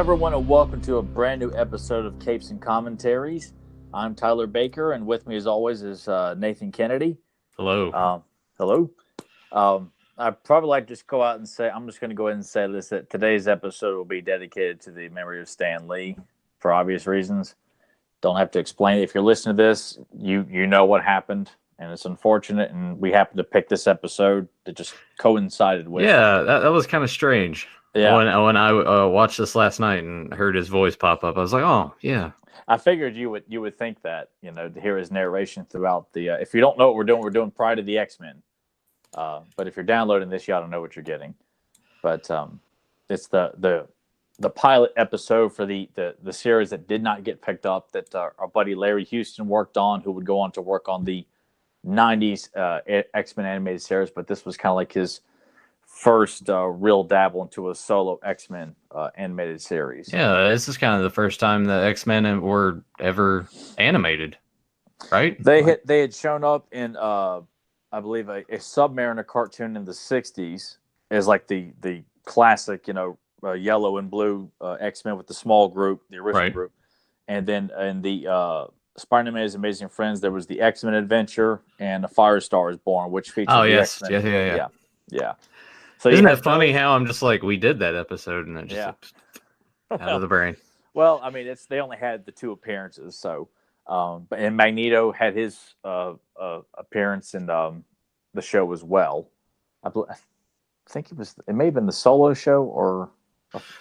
everyone, and welcome to a brand new episode of Capes and Commentaries. I'm Tyler Baker, and with me, as always, is Nathan Kennedy. Hello. Hello. I'd probably like to just go out and say, I'm just going to go ahead and say this, that today's episode will be dedicated to the memory of Stan Lee for obvious reasons. Don't have to explain it. If you're listening to this, you know what happened, and it's unfortunate, and we happened to pick this episode that just coincided with. Yeah, that was kind of strange. Yeah. When I watched this last night and heard his voice pop up, I was like, oh, yeah. I figured you would think that, to hear his narration throughout the. If you don't know what we're doing Pride of the X-Men. But if you're downloading this, you ought to know what you're getting. But it's the pilot episode for the series that did not get picked up that our buddy Larry Houston worked on, who would go on to work on the 90s X-Men animated series. But this was kind of like his first real dabble into a solo X-Men animated series. Yeah, this is kind of the first time the X-Men were ever animated, right? They had shown up in I believe a Submariner cartoon in the 60s as like the classic, yellow and blue X-Men with the small group, the original group. And then in the Spider-Man's Amazing Friends, there was the X-Men Adventure and a Firestar is Born, which features the X-Men. Yeah. So isn't that funny how I'm just like, we did that episode and it just out of the brain. Well, I mean, they only had the two appearances, so and Magneto had his appearance in the show as well. I think it may have been the solo show or.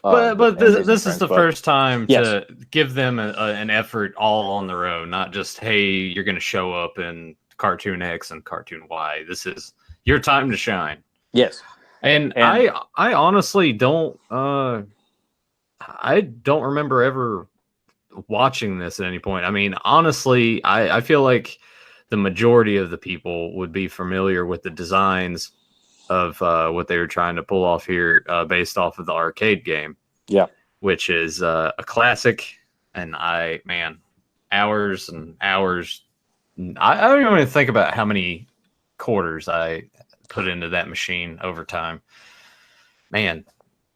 But this is the first time to give them an effort all on their own, not just, hey, you're going to show up in Cartoon X and Cartoon Y. This is your time to shine. Yes. And I honestly don't I don't remember ever watching this at any point. I mean, honestly, I feel like the majority of the people would be familiar with the designs of what they were trying to pull off here based off of the arcade game. Yeah. Which is a classic. And hours and hours. I don't even think about how many quarters I put into that machine over time, man.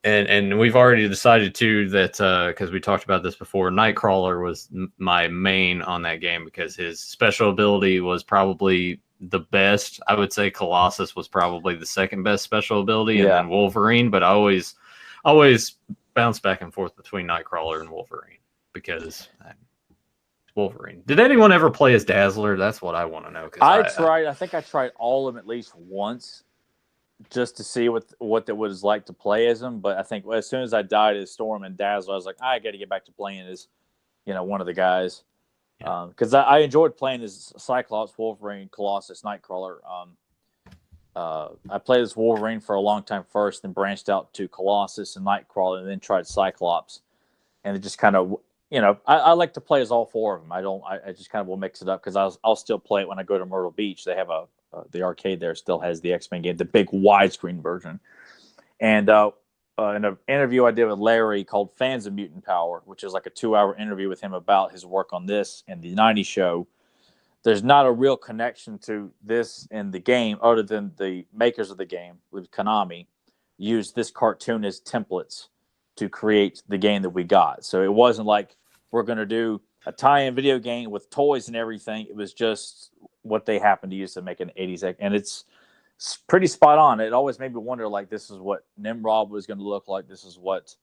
And we've already decided too that because we talked about this before, Nightcrawler was my main on that game because his special ability was probably the best. I would say Colossus was probably the second best special ability, and then Wolverine. But I always bounce back and forth between Nightcrawler and Wolverine because Wolverine. Did anyone ever play as Dazzler? That's what I want to know. I think I tried all of them at least once, just to see what it was like to play as him. But I think as soon as I died as Storm and Dazzler, I was like, I got to get back to playing as, one of the guys. Because I enjoyed playing as Cyclops, Wolverine, Colossus, Nightcrawler. I played as Wolverine for a long time first, then branched out to Colossus and Nightcrawler, and then tried Cyclops. And it just kind of... I like to play as all four of them. I just kind of will mix it up because I'll still play it when I go to Myrtle Beach. They have the arcade there still has the X-Men game, the big widescreen version. And in an interview I did with Larry called Fans of Mutant Power, which is like a 2-hour interview with him about his work on this and the 90s show, there's not a real connection to this in the game other than the makers of the game, with Konami, used this cartoon as templates to create the game that we got. So it wasn't like we're going to do a tie-in video game with toys and everything. It was just what they happened to use to make an 80s. And it's pretty spot on. It always made me wonder, like, this is what Nimrod was going to look like. This is what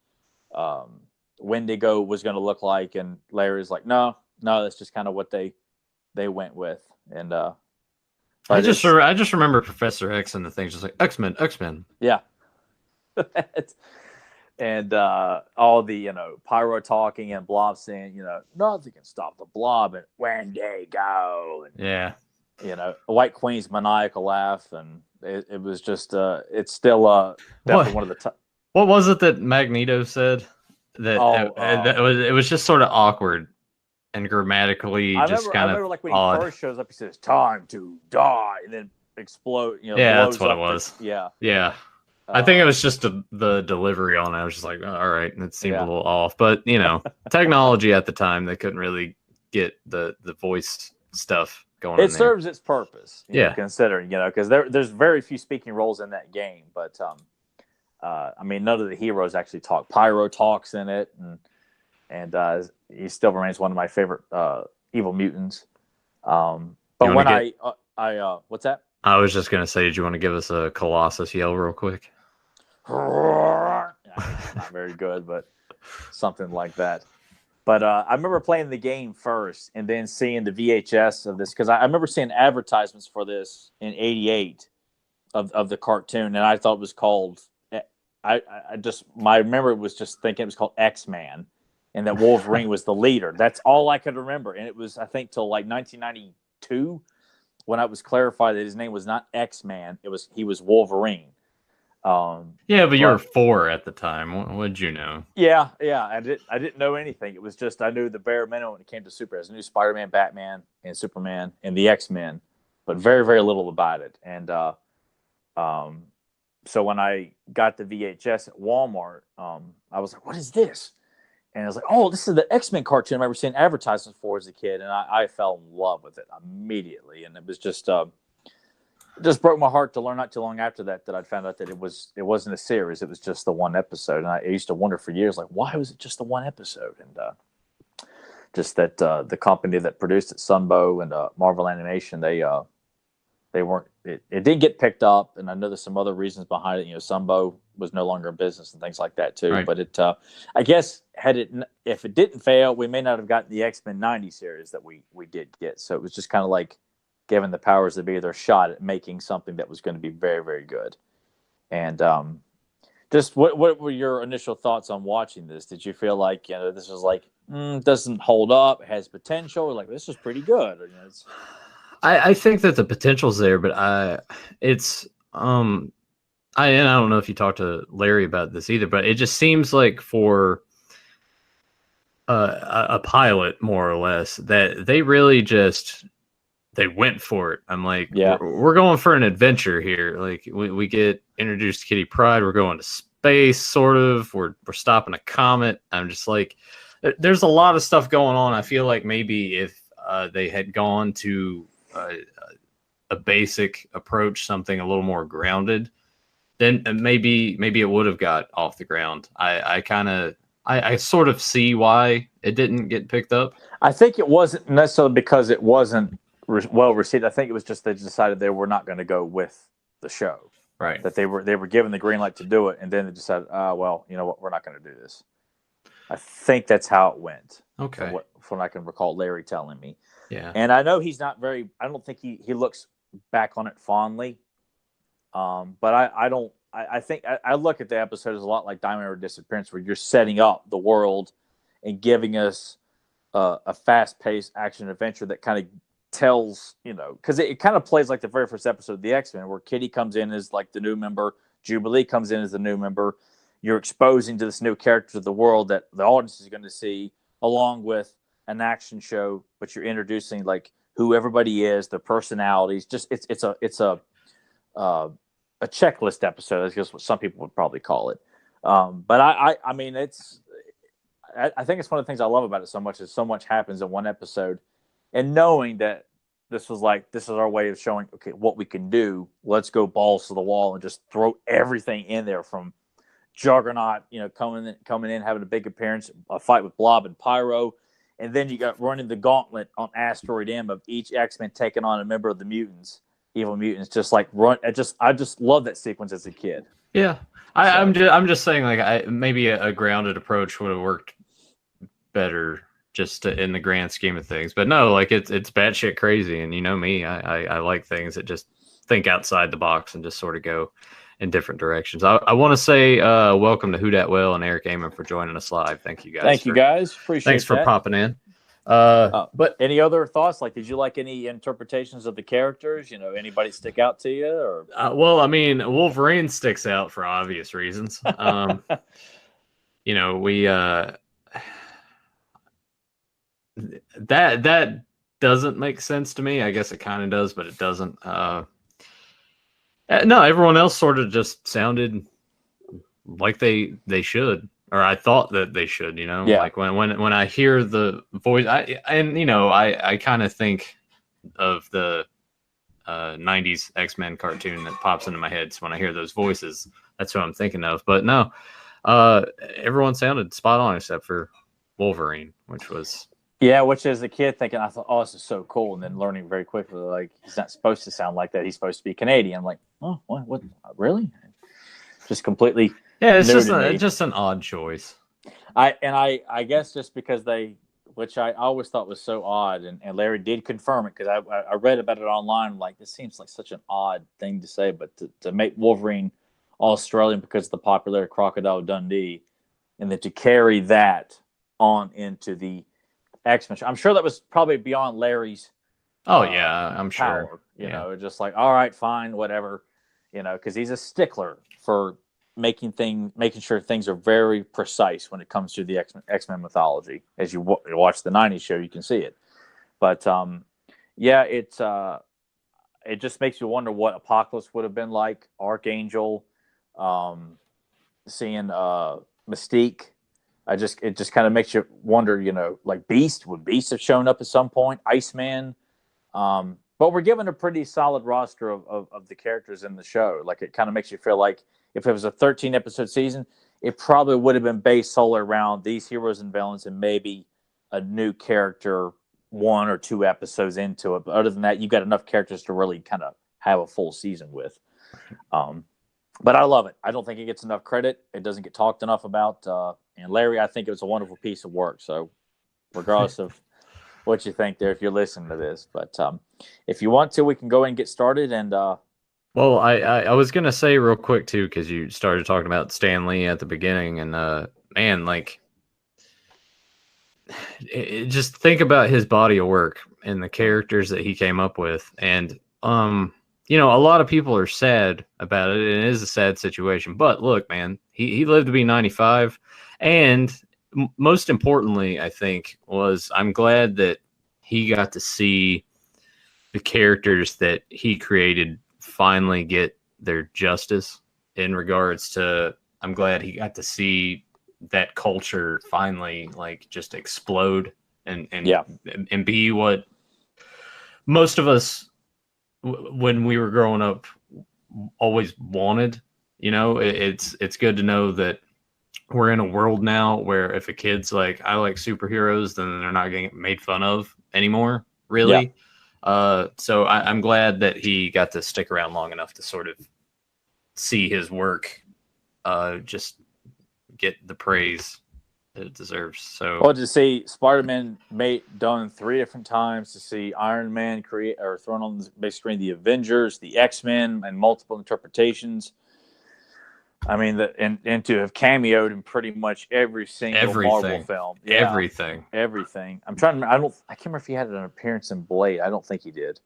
Wendigo was going to look like. And Larry's like, no, that's just kind of what they went with. And I just remember Professor X and the things just like X-Men. Yeah. And all the, Pyro talking and Blob saying, nothing can stop the Blob and Wendigo. And, White Queen's maniacal laugh. And it was just, it's still definitely one of the top. What was it that Magneto said? It was just sort of awkward and grammatically I remember like when he first shows up, he says, "Time to die," and then explode. That's what it was. Yeah. I think it was just the delivery on it. I was just like, all right, it seemed a little off. But, technology at the time, they couldn't really get the voice stuff going on. It serves its purpose, considering, because there's very few speaking roles in that game. But I mean, none of the heroes actually talk. Pyro talks in it, and he still remains one of my favorite evil mutants. But when what's that? I was just gonna say, did you want to give us a Colossus yell real quick? I mean, it's not very good, but something like that. But I remember playing the game first and then seeing the VHS of this, because I remember seeing advertisements for this in '88 of the cartoon, and I thought it was called. My memory was just thinking it was called X-Man, and that Wolverine was the leader. That's all I could remember, and it was, I think, till like 1992 when I was clarified that his name was not X-Man. He was Wolverine. Yeah, but you were 4 at the time. What did you know? Yeah. I didn't know anything. It was just, I knew the bare minimum when it came to superheroes. I knew Spider-Man, Batman, and Superman, and the X-Men, but very, very little about it. And so when I got the VHS at Walmart, I was like, "What is this?" And I was like, "Oh, this is the X-Men cartoon I remember seeing advertisements for as a kid," and I fell in love with it immediately. And it was just broke my heart to learn not too long after that I'd found out that it wasn't a series. It was just the one episode. And I used to wonder for years, like, why was it just the one episode? And just that the company that produced it, Sunbow and Marvel Animation, they weren't. It didn't get picked up, and I know there's some other reasons behind it. You know, Sunbow was no longer in business and things like that too. Right. But it, I guess, if it didn't fail, we may not have gotten the X-Men '90 series that we did get. So it was just kind of like giving the powers that be their shot at making something that was going to be very, very good. And just what were your initial thoughts on watching this? Did you feel like, you know, this was like doesn't hold up, it has potential, or like this is pretty good? Or, you know, I think that the potential's there, but I don't know if you talked to Larry about this either, but it just seems like for a pilot, more or less, that they really just they went for it. I'm like, yeah, we're going for an adventure here. Like we get introduced to Kitty Pryde, we're going to space, sort of. We're stopping a comet. I'm just like, there's a lot of stuff going on. I feel like maybe if they had gone to a basic approach, something a little more grounded, then maybe it would have got off the ground. I sort of see why it didn't get picked up. I think it wasn't necessarily because it wasn't well received. I think it was just they decided they were not going to go with the show. Right. That they were given the green light to do it, and then they decided, well, you know what, we're not going to do this. I think that's how it went. Okay. From what I can recall Larry telling me. Yeah. And I know he's not very. I don't think he looks back on it fondly. But I think I look at the episode as a lot like Diamond River Disappearance, where you're setting up the world and giving us a fast-paced action adventure that kind of tells, you know, because it kind of plays like the very first episode of the X-Men, where Kitty comes in as like the new member, Jubilee comes in as the new member. You're exposing to this new character to the world that the audience is going to see, along with an action show, but you're introducing like who everybody is, their personalities. Just it's a checklist episode. I guess what some people would probably call it. But I mean, I think it's one of the things I love about it so much is so much happens in one episode, and knowing that this is our way of showing, okay, what we can do. Let's go balls to the wall and just throw everything in there, from Juggernaut, you know, coming in, having a big appearance, a fight with Blob and Pyro, and then you got running the gauntlet on Asteroid M of each X-Men taking on a member of the mutants, evil mutants. Just like run, I just love that sequence as a kid. Yeah, I'm just saying, like, maybe a grounded approach would have worked better, just in the grand scheme of things. But no, like it's batshit crazy, and you know me, I like things that just think outside the box and just sort of go in different directions. I want to say welcome to Who Dat Well and Eric Amon for joining us live. Thank you guys. Thank you guys. Appreciate Thanks for that. popping in. But any other thoughts? Like, did you like any interpretations of the characters? You know, anybody stick out to you? Or well, I mean, Wolverine sticks out for obvious reasons. You know, we that doesn't make sense to me. I guess it kind of does, but it doesn't. No, everyone else sort of just sounded like they should, or I thought that they should. You know, yeah. Like when I hear the voice, I kind of think of the '90s X-Men cartoon that pops into my head. So when I hear those voices, That's what I'm thinking of. But no, everyone sounded spot on except for Wolverine, which was which as a kid thinking, I thought, oh, this is so cool, and then learning very quickly, like, he's not supposed to sound like that. He's supposed to be Canadian. I'm like, oh, what really? Just completely it's new just to me. just an odd choice. I guess just because which I always thought was so odd, and Larry did confirm it, because I read about it online. Like, this seems like such an odd thing to say, but to make Wolverine Australian because of the popular Crocodile Dundee, and then to carry that on into the X-Men. I'm sure that was probably beyond Larry's. Oh yeah, I'm power, sure. You know, just like, all right, fine, whatever. You know, because he's a stickler for making sure things are very precise when it comes to the X-Men mythology. As you watch the '90s show, you can see it. But it just makes you wonder what Apocalypse would have been like. Archangel, seeing Mystique. It just kind of makes you wonder, you know, like Beast. Would Beast have shown up at some point? Iceman. But we're given a pretty solid roster of the characters in the show. Like, it kind of makes you feel like if it was a 13-episode season, it probably would have been based solely around these heroes and villains and maybe a new character 1 or 2 episodes into it. But other than that, you've got enough characters to really kind of have a full season with. But I love it. I don't think it gets enough credit. It doesn't get talked enough about. And Larry, I think it was a wonderful piece of work. So regardless of what you think there, if you're listening to this, but if you want to, we can go and get started. And well, I was gonna say real quick too, because you started talking about Stan Lee at the beginning, and man, like, just think about his body of work and the characters that he came up with, and you know, a lot of people are sad about it, and it is a sad situation. But look, man, he lived to be 95, and most importantly, I think, was I'm glad that he got to see the characters that he created finally get their justice in regards to. I'm glad he got to see that culture finally, like, just explode and be what most of us when we were growing up always wanted. You know, it's good to know that we're in a world now where if a kid's like, I like superheroes, then they're not getting made fun of anymore, really. So I'm glad that he got to stick around long enough to sort of see his work just get the praise that it deserves. So, well, to see Spider-Man done 3 different times, to see Iron Man thrown on the big screen, the Avengers, the X-Men, and multiple interpretations. I mean, and to have cameoed in pretty much every single Marvel film. Everything. I'm trying to remember. I can't remember if he had an appearance in Blade. I don't think he did.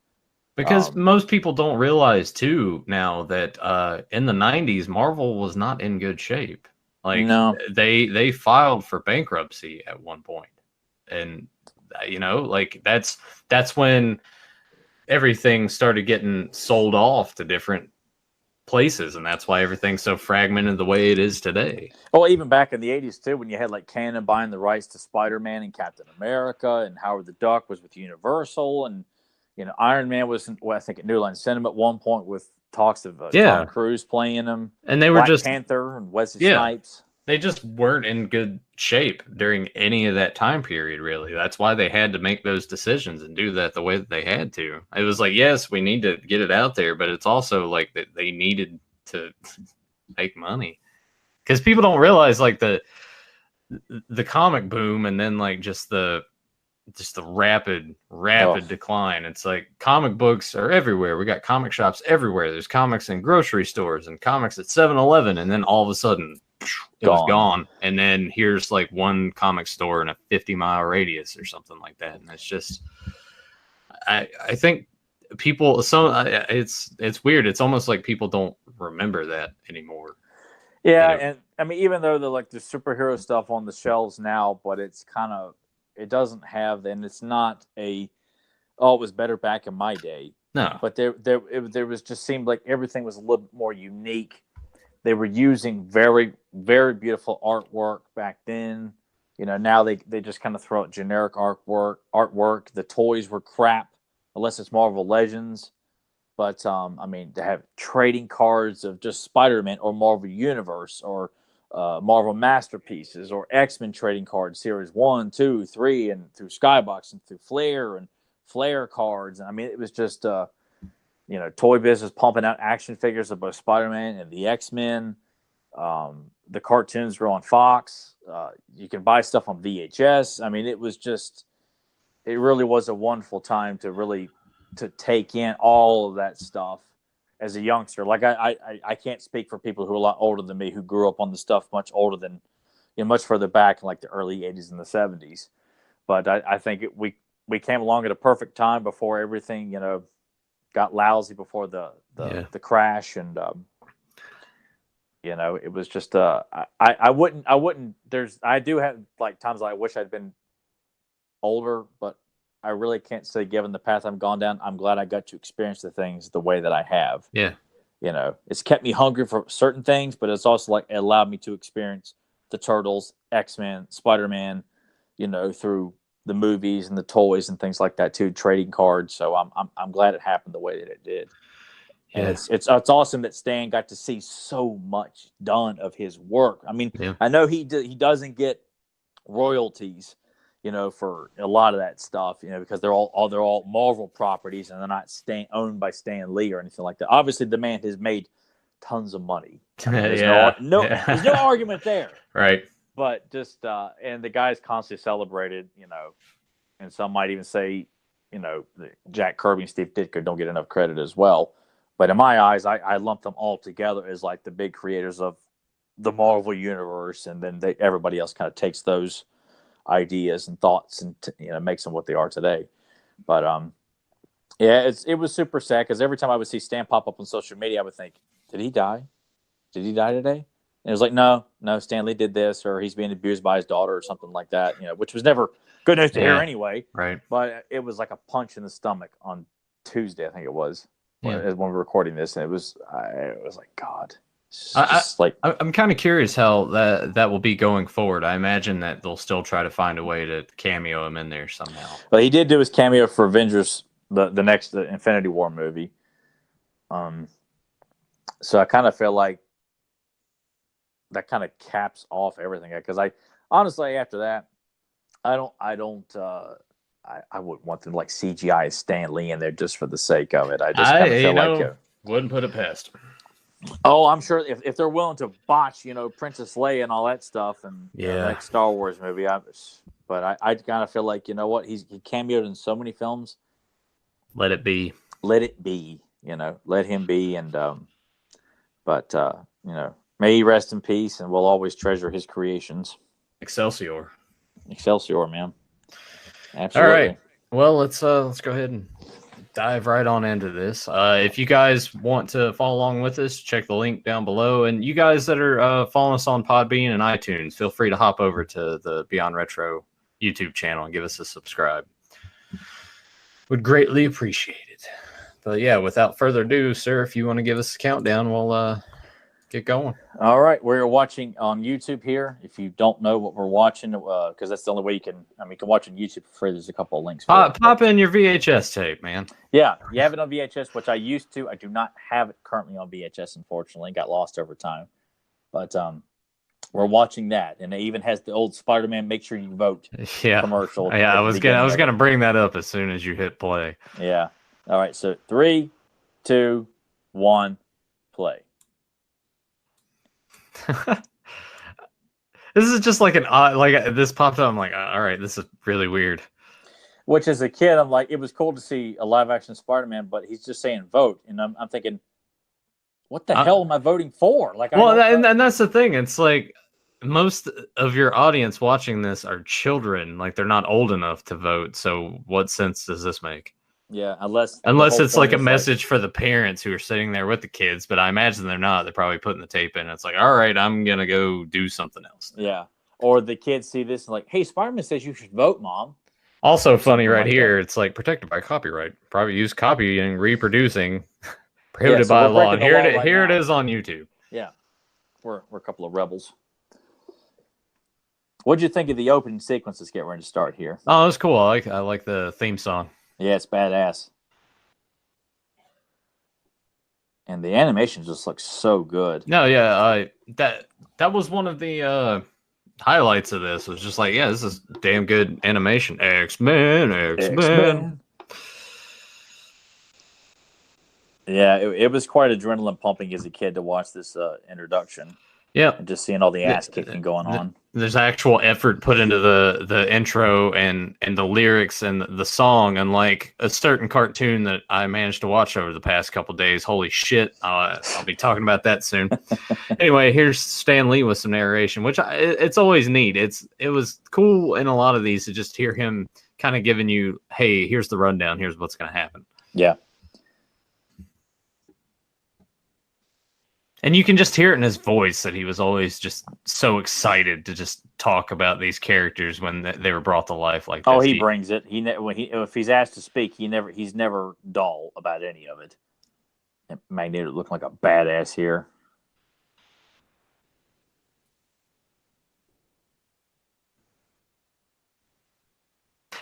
Because most people don't realize too now that in the 90s, Marvel was not in good shape. Like, no. they filed for bankruptcy at one point. And you know, like, that's when everything started getting sold off to different places, and that's why everything's so fragmented the way it is today. Well, even back in the 80s too, when you had like Canon buying the rights to Spider-Man and Captain America, and Howard the Duck was with Universal, and you know, Iron Man was I think at New Line Cinema at one point with talks of Tom Cruise playing him, and they were Black Panther and Wesley Snipes. They just weren't in good shape during any of that time period, really. That's why they had to make those decisions and do that the way that they had to. It was like, yes, we need to get it out there, but it's also like that they needed to make money. Because people don't realize, like, the comic boom and then, like, just the rapid decline. It's like comic books are everywhere. We got comic shops everywhere. There's comics in grocery stores and comics at 7-Eleven, and then all of a sudden it was gone. And then here's like one comic store in a 50-mile radius or something like that. And it's just, I think people, it's weird. It's almost like people don't remember that anymore. Yeah. And I mean, even though the superhero stuff on the shelves now, but it's kind of, it doesn't have, and it's not it was better back in my day. No. But there was just seemed like everything was a little bit more unique. They were using very, very beautiful artwork back then. You know, now they just kind of throw out generic artwork. The toys were crap, unless it's Marvel Legends. But I mean, to have trading cards of just Spider-Man or Marvel Universe or Marvel Masterpieces or X-Men trading cards, Series 1, 2, 3, and through Skybox and through Flair and Flair cards. And I mean, it was just, Toy Biz pumping out action figures of both Spider-Man and the X-Men. The cartoons were on Fox. You can buy stuff on VHS. I mean, it really was a wonderful time to take in all of that stuff as a youngster. Like I can't speak for people who are a lot older than me who grew up on the stuff much older than, much further back in like the early 80s and the 70s. But I think we came along at a perfect time before everything, got lousy before the crash. And, it was just, I do have like times I wish I'd been older, but I really can't say, given the path I've gone down, I'm glad I got to experience the things the way that I have. Yeah. It's kept me hungry for certain things, but it's also like it allowed me to experience the Turtles, X-Men, Spider-Man, through the movies and the toys and things like that too, trading cards. So I'm glad it happened the way that it did. And it's awesome that Stan got to see so much done of his work. I mean, I know he doesn't get royalties, for a lot of that stuff, because they're all Marvel properties and they're not owned by Stan Lee or anything like that. Obviously, the man has made tons of money. I mean, there's no argument there. Right. But just and the guy's constantly celebrated, and some might even say, Jack Kirby and Steve Ditko don't get enough credit as well. But in my eyes, I lump them all together as like the big creators of the Marvel universe, and then everybody else kind of takes those ideas and thoughts and makes them what they are today. But it was super sad because every time I would see Stan pop up on social media, I would think, did he die? Did he die today? And it was like, no, Stanley did this, or he's being abused by his daughter or something like that, which was never good news to hear anyway. Right. But it was like a punch in the stomach on Tuesday, I think it was, when we were recording this, and it was like, God. I'm kind of curious how that will be going forward. I imagine that they'll still try to find a way to cameo him in there somehow. But he did do his cameo for Avengers, the next Infinity War movie. So I kind of feel like that kind of caps off everything, because I honestly, after that, I wouldn't want them like CGI Stan Lee in there just for the sake of it. I just kind of feel like wouldn't put it past. Oh, I'm sure if they're willing to botch, Princess Leia and all that stuff, and the next Star Wars movie, but I kind of feel like, he cameoed in so many films. Let it be. Let it be. Let him be, and but may he rest in peace, and we'll always treasure his creations. Excelsior, man. Absolutely. All right. Well, let's go ahead and dive right on into this. If you guys want to follow along with us, check the link down below. And you guys that are following us on Podbean and iTunes, feel free to hop over to the Beyond Retro YouTube channel and give us a subscribe. Would greatly appreciate it. But yeah, without further ado, sir, if you want to give us a countdown, we'll get going. All right, we're watching on YouTube here. If you don't know what we're watching, because that's the only way you can watch on YouTube for free. There's a couple of links. Pop in your VHS tape, man. Yeah, you have it on VHS, which I used to. I do not have it currently on VHS, unfortunately. Got lost over time. But we're watching that, and it even has the old Spider-Man "Make sure you vote" commercial. Yeah, I was gonna bring that up as soon as you hit play. Yeah. All right. So 3, 2, 1, play. This is just like an odd, like this popped up. I'm like, all right, this is really weird. Which, as a kid, I'm like, it was cool to see a live action Spider-Man, but he's just saying vote, and I'm thinking, what the hell am I voting for? Like, and that's the thing. It's like most of your audience watching this are children. Like, they're not old enough to vote. So, what sense does this make? Yeah, unless it's like a message for the parents who are sitting there with the kids, but I imagine they're not. They're probably putting the tape in. It's like, all right, I'm gonna go do something else now. Yeah, or the kids see this and like, hey, Spider-Man says you should vote, Mom. Also funny right here, it's like protected by copyright. Private use, copying, reproducing, prohibited by law. And here it is on YouTube. Yeah, we're a couple of rebels. What'd you think of the opening sequence that's getting ready to start here? Oh, it's cool. I like the theme song. Yeah, it's badass. and the animation just looks so good. No, yeah, that was one of the highlights of this. Was just like, yeah, this is damn good animation. X-Men, X-Men. Yeah, it was quite adrenaline pumping as a kid to watch this introduction. Yeah, and just seeing all the ass kicking going on. There's actual effort put into the intro and the lyrics and the song, unlike a certain cartoon that I managed to watch over the past couple days. Holy shit! I'll be talking about that soon. Anyway, here's Stan Lee with some narration, which it's always neat. It was cool in a lot of these to just hear him kind of giving you, hey, here's the rundown, here's what's going to happen. Yeah. And you can just hear it in his voice that he was always just so excited to just talk about these characters when they were brought to life like this. Oh, he brings it. If he's asked to speak, he's never dull about any of it. And Magneto looking like a badass here.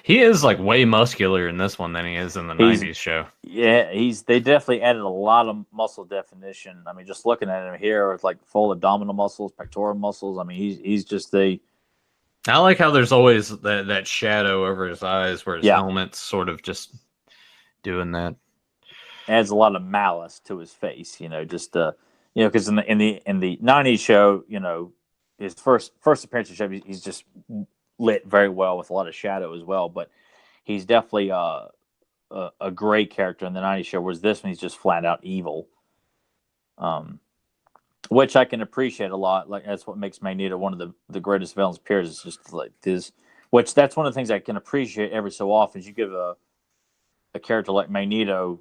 He is like way muscular in this one than he is in the 90s show. Yeah, they definitely added a lot of muscle definition. I mean, just looking at him here with like full abdominal muscles, pectoral muscles. I mean, he's just I like how there's always that shadow over his eyes where his helmet's sort of just doing that. Adds a lot of malice to his face, just because in the 90s show, his first appearance in the show, he's just lit very well with a lot of shadow as well, but he's definitely a great character in the 90s show, whereas this one he's just flat out evil, which I can appreciate a lot. Like that's what makes Magneto one of the greatest villains period, is just like this, which that's one of the things I can appreciate every so often, is you give a character like Magneto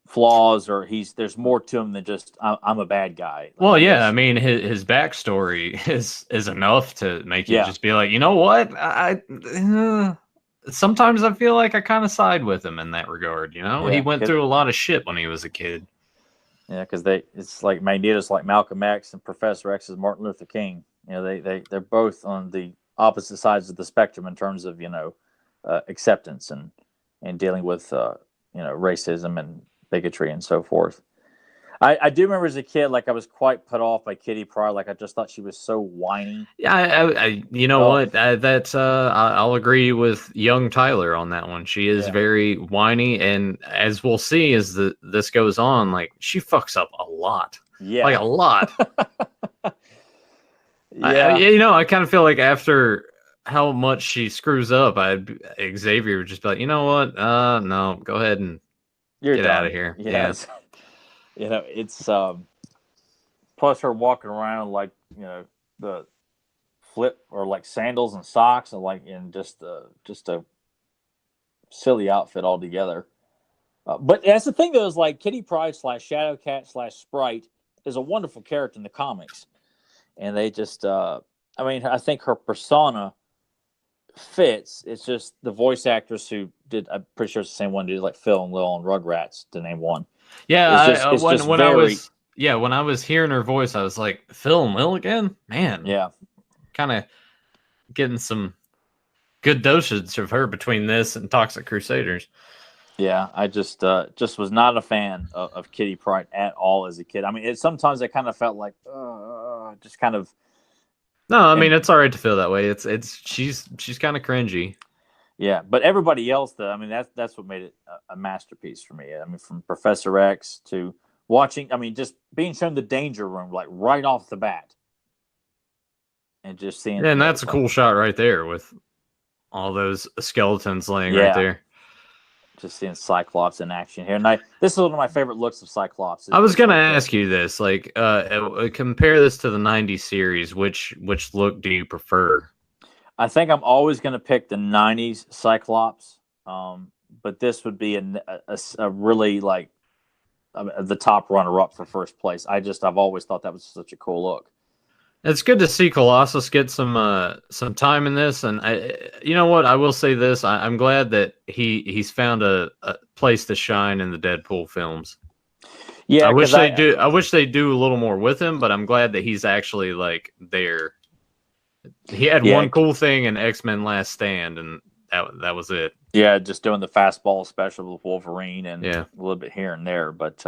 flaws, or there's more to him than just I'm a bad guy. Well, yeah, I mean his backstory is enough to make you just be like, you know what, I sometimes I feel like I kind of side with him in that regard. He went through a lot of shit when he was a kid. Yeah, because it's like Magneto's like Malcolm X and Professor X is Martin Luther King. They're both on the opposite sides of the spectrum in terms of acceptance and dealing with racism and bigotry and so forth. I do remember as a kid, like I was quite put off by Kitty Pryde. Like I just thought she was so whiny. Yeah, what? I'll agree with young Tyler on that one. She is very whiny, and as we'll see as this goes on, like she fucks up a lot. Yeah, like a lot. Yeah, I kind of feel like after how much she screws up, Xavier would just be like, you know what? No, go ahead and get out of here. Yes. Yeah. It's plus her walking around like the flip or like sandals and socks and like in just a silly outfit altogether. But that's the thing though, is like Kitty Pryde / Shadowcat / Sprite is a wonderful character in the comics, and they just I think her persona fits. It's just the voice actress who did, I'm pretty sure it's the same one who did like Phil and Lil on Rugrats, to name one. Yeah, when I was hearing her voice, I was like, Phil and Lil again? Man. Yeah. Kind of getting some good dosage of her between this and Toxic Crusaders. Yeah, I just was not a fan of Kitty Pryde at all as a kid. I mean, sometimes I kind of felt like just kind of. No, I mean it's all right to feel that way. She's kind of cringy. Yeah, but everybody else, though, I mean that's what made it a masterpiece for me. I mean, from Professor X to watching, I mean, just being shown the Danger Room like right off the bat, and just seeing. Yeah, and that's a cool shot right there with all those skeletons laying right there. Just seeing Cyclops in action here, and this is one of my favorite looks of Cyclops. I was gonna ask you this, like, compare this to the '90s series. Which look do you prefer? I think I'm always going to pick the '90s Cyclops, but this would be a really like the top runner-up for first place. I've always thought that was such a cool look. It's good to see Colossus get some time in this, and you know what? I will say this: I'm glad that he's found a place to shine in the Deadpool films. Yeah, I wish they do. I wish they do a little more with him, but I'm glad that he's actually like there. He had one cool thing in X-Men Last Stand, and that was it. Yeah, just doing the fastball special with Wolverine and Yeah. a little bit here and there, but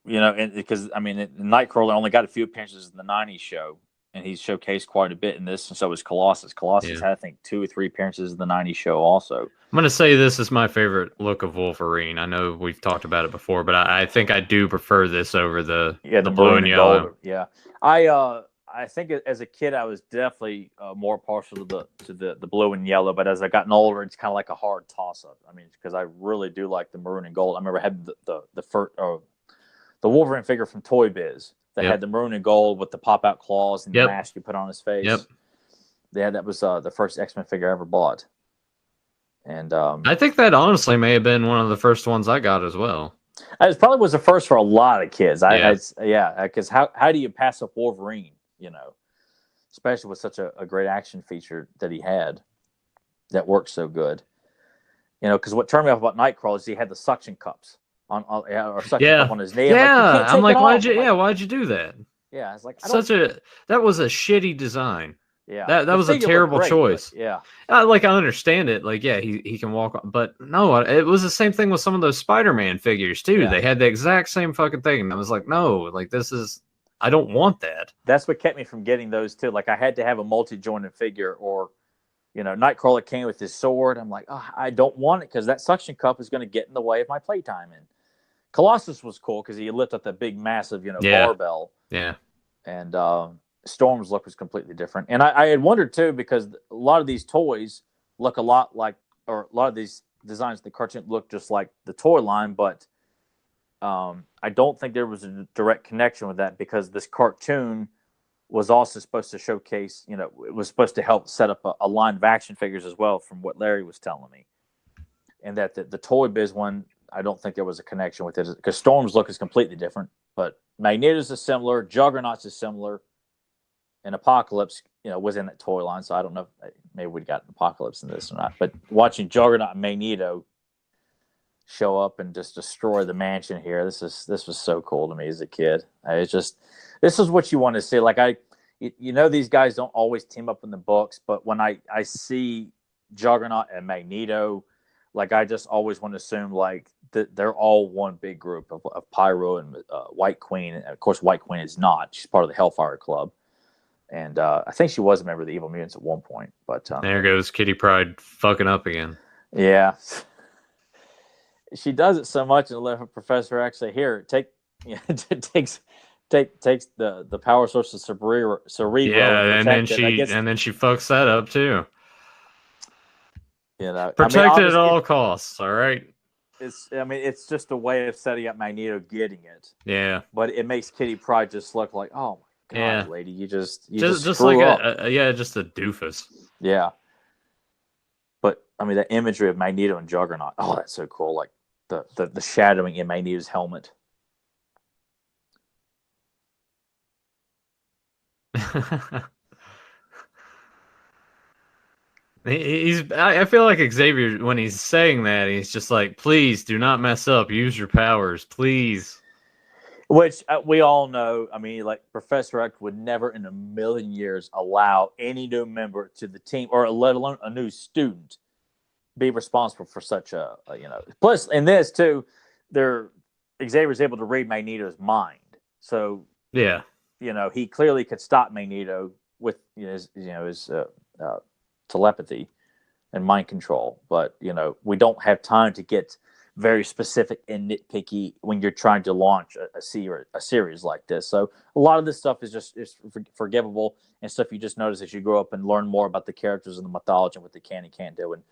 you know, and because I mean, Nightcrawler only got a few appearances in the '90s show, and he's showcased quite a bit in this, and so was Colossus. Colossus had, I think, 2 or 3 appearances in the '90s show also. I'm going to say this is my favorite look of Wolverine. I know we've talked about it before, but I think I do prefer this over the blue and yellow. Gold. Yeah, I think as a kid I was definitely more partial to the blue and yellow, but as I gotten older, it's kind of like a hard toss up. I mean, because I really do like the maroon and gold. I remember having the first the Wolverine figure from Toy Biz that had the maroon and gold with the pop out claws and the mask you put on his face. Yep. Yeah, that was the first X-Men figure I ever bought. And I think that honestly may have been one of the first ones I got as well. It probably was the first for a lot of kids. Because how do you pass up Wolverine? You know, especially with such a great action feature that he had that worked so good. You know, because what turned me off about Nightcrawler is he had the suction cups or suction cup on his knee. Yeah, I'm like, why'd you do that? Yeah, it's like that was a shitty design. Yeah, that was a terrible choice. Yeah, I understand it. Like, yeah, he can walk, but no, it was the same thing with some of those Spider-Man figures too. Yeah. They had the exact same fucking thing, and I was like, no, like I don't want that. That's what kept me from getting those too. Like, I had to have a multi-jointed figure, or you know, Nightcrawler came with his sword. I'm like, oh, I don't want it because that suction cup is going to get in the way of my playtime. And Colossus was cool because he lifted up that big, massive, barbell. Yeah. And Storm's look was completely different. And I had wondered too, because a lot of these toys look a lot like, or a lot of these designs in the cartoon look just like the toy line, but I don't think there was a direct connection with that, because this cartoon was also supposed to showcase, it was supposed to help set up a line of action figures as well, from what Larry was telling me. And that the Toy Biz one, I don't think there was a connection with it, because Storm's look is completely different. But Magneto's is similar, Juggernaut's is similar, and Apocalypse, was in that toy line. So I don't know if maybe we'd got Apocalypse in this or not. But watching Juggernaut and Magneto show up and just destroy the mansion here, this was so cool to me as a kid. This is what you want to see. Like these guys don't always team up in the books, but when I see Juggernaut and Magneto, like, I just always want to assume like that they're all one big group of Pyro and White Queen. And of course, White Queen is not. She's part of the Hellfire Club. And I think she was a member of the Evil Mutants at one point. But there goes Kitty Pryde fucking up again. Yeah. She does it so much, and let Professor X say, "Here, takes the power source of Cerebro." Yeah, and then she fucks that up too. Protect it at all costs. All right. It's just a way of setting up Magneto getting it. Yeah. But it makes Kitty Pryde just look like, oh my god, lady, you just like just a doofus. Yeah. But that imagery of Magneto and Juggernaut, oh, that's so cool. Like the shadowing in Magneto's helmet. I feel like Xavier, when he's saying that, he's just like, please do not mess up. Use your powers, please. Which we all know. Like, Professor X would never in a million years allow any new member to the team, or let alone a new student, be responsible for such a. Plus, in this too, Xavier's able to read Magneto's mind. So yeah, he clearly could stop Magneto with his telepathy and mind control. But we don't have time to get very specific and nitpicky when you're trying to launch a series like this. So a lot of this stuff is forgivable, and stuff you just notice as you grow up and learn more about the characters and the mythology and what they can and can't do. And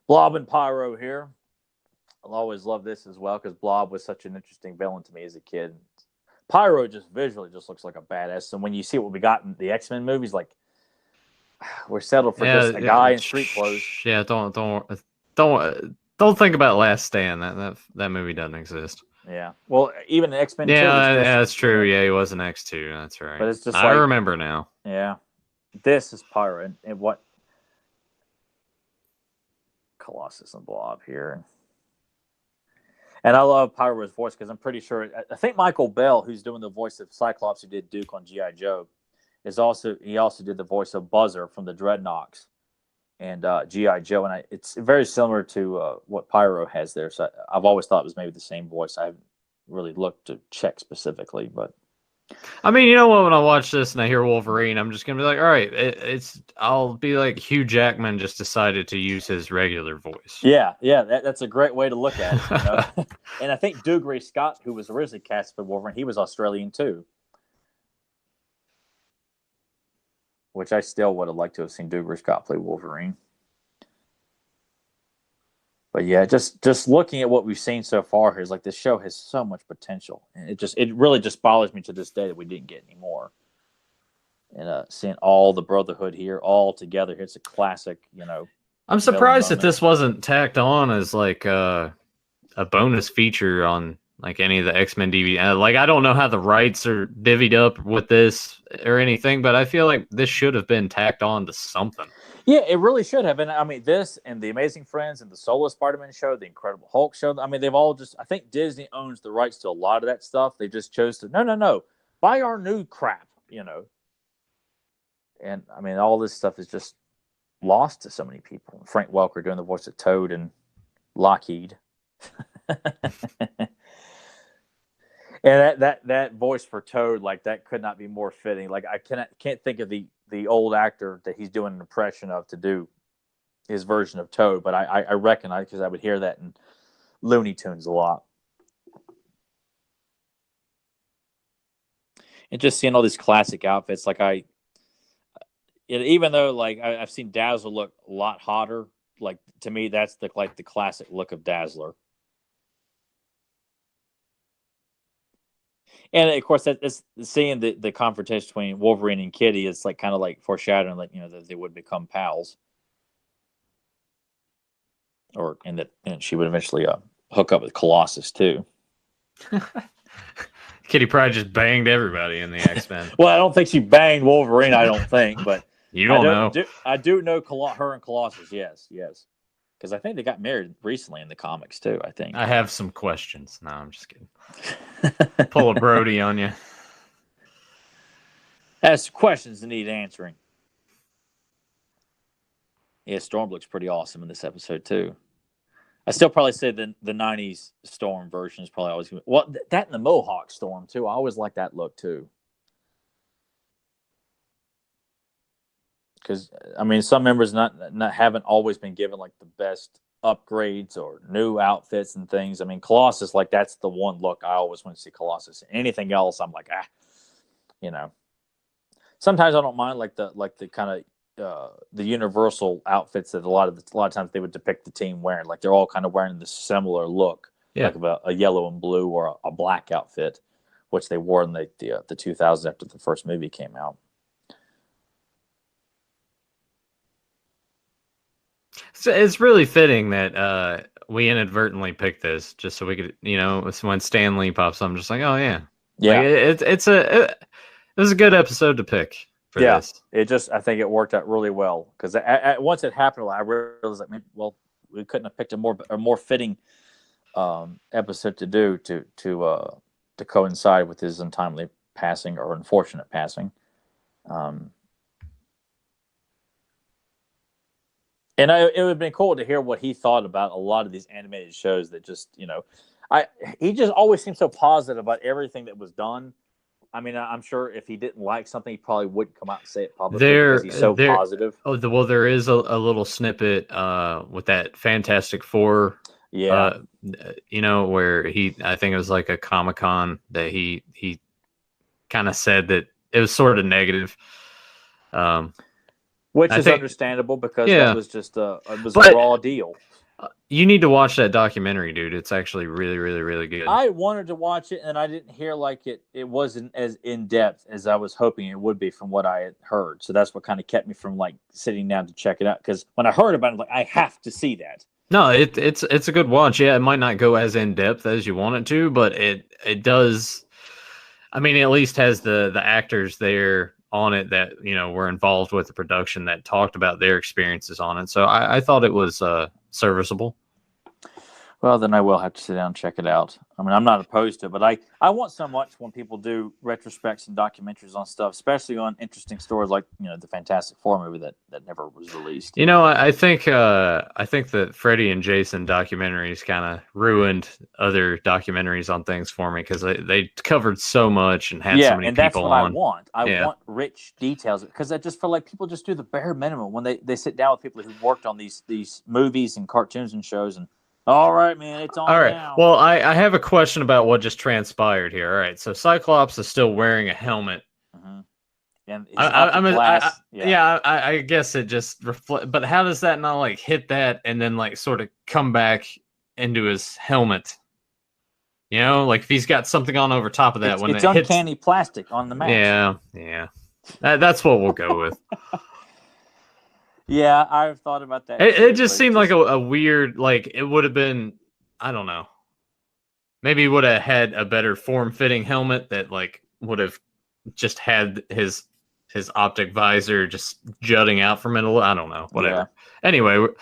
Blob and Pyro here, I'll always love this as well, because Blob was such an interesting villain to me as a kid. Pyro just visually just looks like a badass. And when you see what we got in the X-Men movies, like, we're settled for just a guy in street clothes. Yeah, don't think about Last Stand. That movie doesn't exist. Yeah. Well, even X-Men 2. Yeah, that's true. Yeah, he was an X2. That's right. But it's just I remember now. Yeah. This is Pyro. And what? Colossus and Blob here. And I love Pyro's voice, because I'm pretty sure, I think Michael Bell, who's doing the voice of Cyclops, who did Duke on G.I. Joe, he also did the voice of Buzzer from the Dreadnoks and GI Joe, and it's very similar to what Pyro has there. So I've always thought it was maybe the same voice. I haven't really looked to check specifically, but I mean, you know what? When I watch this and I hear Wolverine, I'm just gonna be like, all right, I'll be like Hugh Jackman just decided to use his regular voice. yeah, that's a great way to look at it. You know? And I think Dougray Scott, who was originally cast for Wolverine, he was Australian too. Which I still would have liked to have seen Dougray Scott play Wolverine. But yeah, just looking at what we've seen so far here is like this show has so much potential, and it really just bothers me to this day that we didn't get any more. And seeing all the Brotherhood here all together, it's a classic, you know. I'm surprised that this wasn't tacked on as like a bonus feature on like any of the X-Men DVD. Like, I don't know how the rights are divvied up with this or anything, but I feel like this should have been tacked on to something. Yeah, it really should have. And I mean, this and the Amazing Friends and the Solo Spider-Man show, the Incredible Hulk show. I mean, they've all just, I think Disney owns the rights to a lot of that stuff. They just chose to, no, buy our new crap, you know. And I mean, all this stuff is just lost to so many people. Frank Welker doing the voice of Toad and Lockheed. And that voice for Toad, like, that could not be more fitting. Like, I can't think of the old actor that he's doing an impression of to do his version of Toad, but I recognize, because I would hear that in Looney Tunes a lot. And just seeing all these classic outfits, like even though like I've seen Dazzler look a lot hotter, like to me that's the classic look of Dazzler. And of course, that's seeing the confrontation between Wolverine and Kitty is like kind of like foreshadowing, like, you know, that they would become pals, and that she would eventually hook up with Colossus too. Kitty Pryde just banged everybody in the X-Men. Well, I don't think she banged Wolverine. I don't think, but you don't know. I do know her and Colossus. Yes, because I think they got married recently in the comics too. I think. I have some questions. No, I'm just kidding. Pull a Brody on you. That's questions that need answering. Yeah, Storm looks pretty awesome in this episode too. I still probably say the 90s Storm version is probably always good. Well, that and the Mohawk Storm too. I always like that look too. Because I mean, some members haven't always been given like the best upgrades or new outfits and things. I mean, Colossus, like, that's the one look I always want to see Colossus. Anything else, I'm like, you know. Sometimes I don't mind like the kind of the universal outfits that a lot of times they would depict the team wearing. Like, they're all kind of wearing this similar look, like a yellow and blue or a black outfit, which they wore in the 2000s after the first movie came out. So it's really fitting that we inadvertently picked this just so we could, you know, when Stan Lee pops up, I'm just like, oh yeah. Like, it was a good episode to pick for this. I think it worked out really well, because once it happened, I realized, like, well, we couldn't have picked a more fitting episode to do to coincide with his untimely passing, or unfortunate passing. And it would have been cool to hear what he thought about a lot of these animated shows that just, you know, he just always seemed so positive about everything that was done. I mean, I'm sure if he didn't like something, he probably wouldn't come out and say it publicly because he's so positive. Oh, well, there is a little snippet with that Fantastic Four. Yeah. You know, where I think it was like a Comic-Con that he kind of said that it was sort of negative. Which is understandable, because that was just a raw deal. You need to watch that documentary, dude. It's actually really, really, really good. I wanted to watch it, and I didn't hear like it wasn't as in depth as I was hoping it would be from what I had heard. So that's what kind of kept me from like sitting down to check it out. Because when I heard about it, I'm like, I have to see that. No, it's a good watch. Yeah, it might not go as in depth as you want it to, but it does. I mean, it at least has the actors there on it that, you know, were involved with the production that talked about their experiences on it. So I thought it was serviceable. Well, then I will have to sit down and check it out. I mean, I'm not opposed to it, but I want so much when people do retrospects and documentaries on stuff, especially on interesting stories like the Fantastic Four movie that never was released. I think that Freddy and Jason documentaries kind of ruined other documentaries on things for me because they covered so much and had so many and that's people what on. I want. I want rich details because I just feel like people just do the bare minimum when they sit down with people who worked on these movies and cartoons and shows and. All right, man, it's on All right. now. Well, I have a question about what just transpired here. All right. So Cyclops is still wearing a helmet. Mm-hmm. And his I guess it just reflect. But how does that not like hit that and then like sort of come back into his helmet? Like if he's got something on over top of that it's uncanny plastic on the mask. Yeah. That's what we'll go with. Yeah, I've thought about that. It just seemed like a weird, like it would have been, I don't know. Maybe he would have had a better form-fitting helmet that like would have just had his optic visor just jutting out from it. I don't know. Whatever. Yeah. Anyway, we're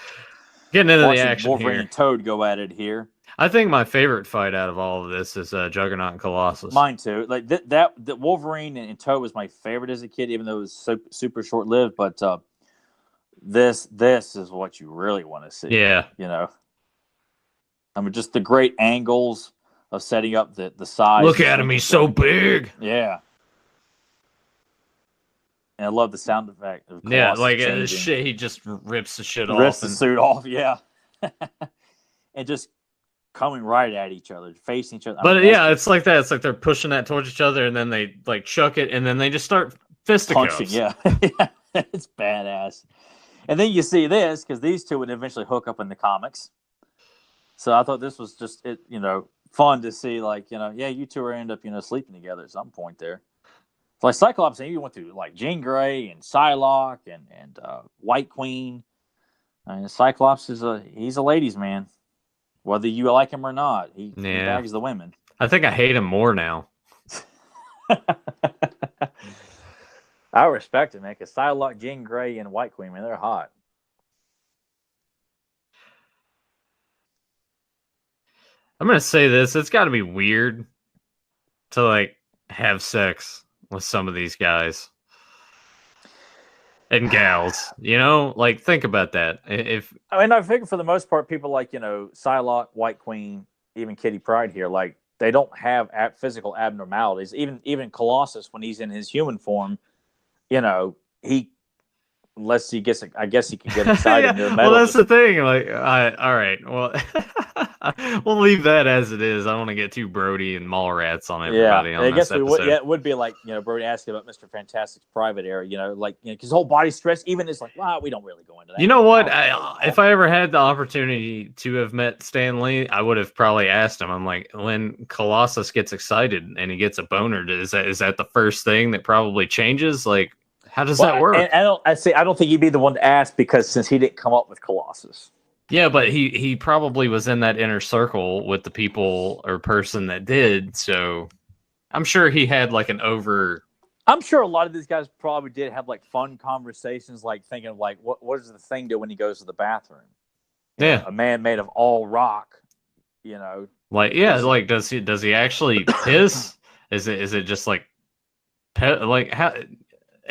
getting into the action Wolverine here. and Toad go at it here. I think my favorite fight out of all of this is Juggernaut and Colossus. Mine too. Like that Wolverine and Toad was my favorite as a kid, even though it was super short-lived. But this is what you really want to see. Yeah. I mean, just the great angles of setting up the size. Look at him, he's so big. Yeah. And I love the sound effect of Colossus like shit, he just rips the shit off. Rips the suit off, yeah. And just coming right at each other, facing each other. But it's like that. It's like they're pushing that towards each other, and then they like chuck it, and then they just start fisticuffs. Punching, yeah. It's badass. And then you see this, because these two would eventually hook up in the comics. So I thought this was just fun to see, like, you two are end up, sleeping together at some point there. So like Cyclops, and you went through like Jean Grey and Psylocke and White Queen. I mean, Cyclops he's a ladies' man. Whether you like him or not, he bags the women. I think I hate him more now. I respect it, man, because Psylocke, Jean Grey, and White Queen, man, they're hot. I'm going to say this. It's got to be weird to, like, have sex with some of these guys. And gals, like, think about that. I think for the most part, people like, Psylocke, White Queen, even Kitty Pryde here, like, they don't have physical abnormalities. Even Colossus, when he's in his human form, unless he gets, I guess he can get excited. Yeah. Well, that's the thing. Like, all right, well, we'll leave that as it is. I don't want to get too Brody and Mallrats on everybody. Yeah, I guess we would. Yeah, it would be like Brody asking about Mr. Fantastic's private area. Because his whole body's stretched. Even it's like, wow, we don't really go into that. You know what? If I ever had the opportunity to have met Stan Lee, I would have probably asked him. I'm like, when Colossus gets excited and he gets a boner, is that the first thing that probably changes? Like, how does that work? I don't think he'd be the one to ask since he didn't come up with Colossus. Yeah, but he probably was in that inner circle with the people or person that did. So I'm sure he had like I'm sure a lot of these guys probably did have like fun conversations, like thinking of like what does the Thing do when he goes to the bathroom? A man made of all rock. Like like does he actually piss? Is it just like how?